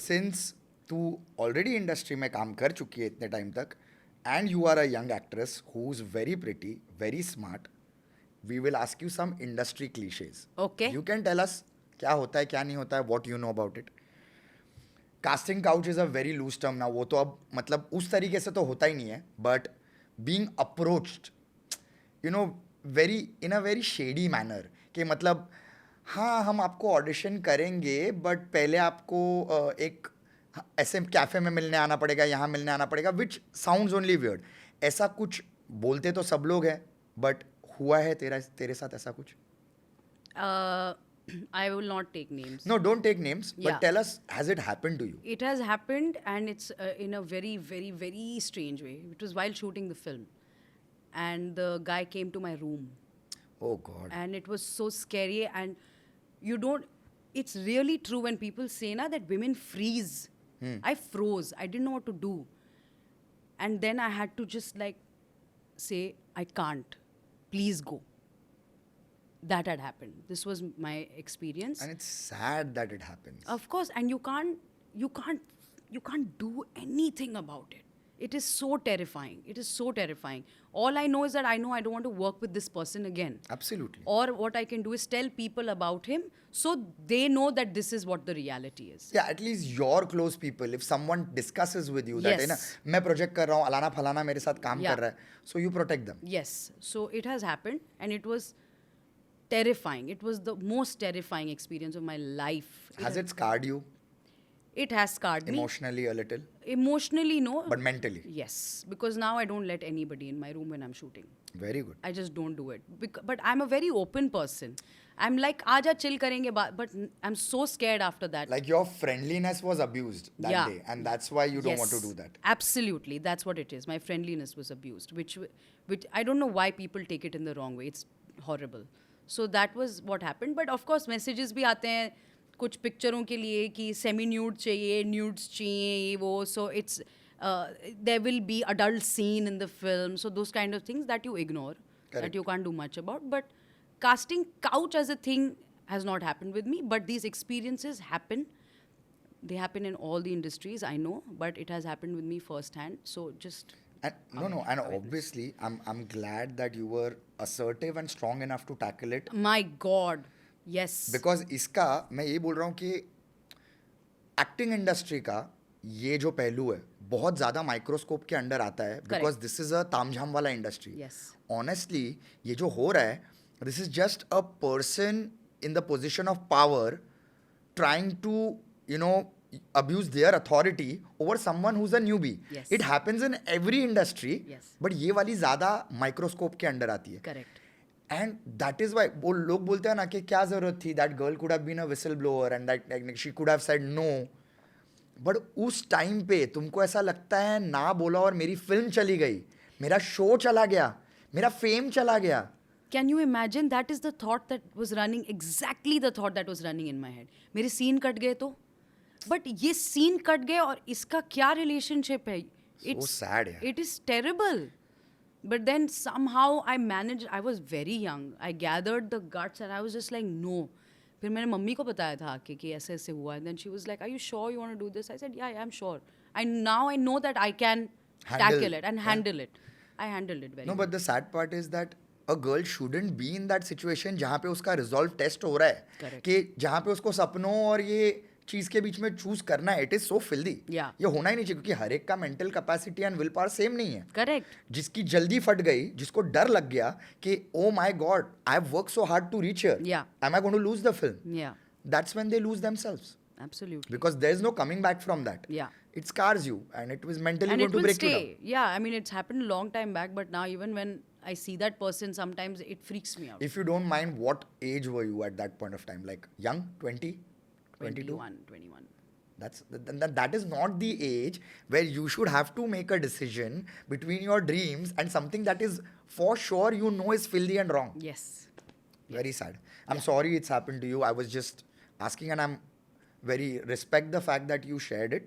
Since तू already industry में काम कर चुकी है इतने टाइम तक and you are a young actress who is very pretty, very smart, we will ask you some industry cliches. Okay. You can tell us क्या होता है क्या नहीं होता है, what you know about it. Casting couch is a very loose term ना, वो तो अब मतलब उस तरीके से तो होता ही नहीं है, but being approached you know very in a very shady manner कि मतलब हाँ हम आपको ऑडिशन करेंगे बट पहले आपको एक ऐसे कैफे में मिलने आना पड़ेगा, यहाँ मिलने आना पड़ेगा, विच साउंड्स ओनली वियर्ड. ऐसा कुछ बोलते तो सब लोग हैं, बट हुआ है तेरे साथ ऐसा कुछ? Uh, I will not take names. No don't take names, Yeah. But tell us has it happened to you? It has happened, and it's in a very, very, very strange way. It was while shooting the film, and the guy came to my room, Oh God. and it was so scary. And you don't. It's really true when people say na that women freeze. I froze. I didn't know what to do, and then I had to just like say, I can't. Please go. That had happened. This was my experience. And it's sad that it happens. Of course, and you can't do anything about it. It is so terrifying. It is so terrifying. All I know is that I know I don't want to work with this person again. Absolutely. Or what I can do is tell people about him so they know that this is what the reality is. Yeah, at least your close people, if someone discusses with you that Yes. है ना मैं project कर रहा हूँ, Alana फलाना मेरे साथ काम Yeah. कर रहा है, so you protect them. Yes. So it has happened, and it was terrifying. It was the most terrifying experience of my life. Has it scarred you It has scarred me. emotionally a little, Emotionally, no. but mentally? Yes, because now I don't let anybody in my room when I'm shooting. Very good. I just don't do it. But I'm a very open person. I'm like, आजा chill करेंगे but I'm so scared after that. Like your friendliness was abused that Yeah. day, and that's why you don't want to Yes, do that. Absolutely, that's what it is. My friendliness was abused, which I don't know why people take it in the wrong way. It's horrible. So that was what happened. But of course, messages भी आते हैं कुछ पिक्चरों के लिए कि semi nude चाहिए, nudes चाहिए, ये वो. So it's there will be adult scene in the film. So those kind of things that you ignore, Correct. that you can't do much about. But casting couch as a thing has not happened with me. But these experiences happen. They happen in all the industries, I know, but it has happened with me firsthand. So just And no, and obviously, I'm glad that you were assertive and strong enough to tackle it. my God, yes. Because इसका मैं ये बोल रहा हूँ कि acting industry का ये जो पहलू है बहुत ज़्यादा माइक्रोस्कोप के अंडर आता है, बिकॉज दिस इज अ तामझाम वाला इंडस्ट्री. Yes. ऑनेस्टली ये जो हो रहा है, this is just a person in the position of power trying to abuse their authority over someone who's a newbie. Yes. It happens in every industry. Yes. but ये वाली ज़्यादा microscope के under आती है. Correct. And that is why वो लोग बोलते हैं ना कि क्या जरूरत थी, that girl could have been a whistle blower and that she could have said no. But उस टाइम पे तुमको ऐसा लगता है ना बोला और मेरी फिल्म चली गई, मेरा शो चला गया, मेरा फेम चला गया. Can you imagine? That is the thought that was running, exactly the thought that was running in my head. मेरे सीन कट गए तो, बट ये सीन कट गए और इसका क्या रिलेशनशिप है? So sad, यार. It is terrible. But then somehow I managed. I was very young. I gathered the guts and I was just like, no. फिर मैंने मम्मी को बताया था आके कि ऐसे ऐसे हुआ. And then she was like, are you sure you want to do this? I said, yeah, I'm sure. Now I know that I can tackle it and handle it. I handled it very no well. But the sad part is that a girl shouldn't be in that situation जहाँ पे उसका resolve test हो रहा है. Correct. कि जहाँ पे उसको सपनों और ये चीज के बीच में चूज करना है. It is so filthy. Yeah. ये होना ही नहीं चाहिए, क्योंकि हर एक का mental capacity and will power same नहीं है. Correct. जिसकी जल्दी फट गई, जिसको डर लग गया कि oh my god I have work so hard to reach here, Yeah. Am I going to lose the film. Yeah. That's when they lose themselves, Absolutely. because there is no coming back from that. Yeah. It scars you and it was mentally And going it to will break you stay. down. Yeah, I mean, it's happened a long time back, but now even when I see that person, sometimes it freaks me out. If you don't mind, what age were you at that point of time? Like young, 20, 22? 21. That is not the age where you should have to make a decision between your dreams and something that is for sure you know is filthy and wrong. Yes. Very sad. I'm sorry it's happened to you. I was just asking, and I'm very respect the fact that you shared it.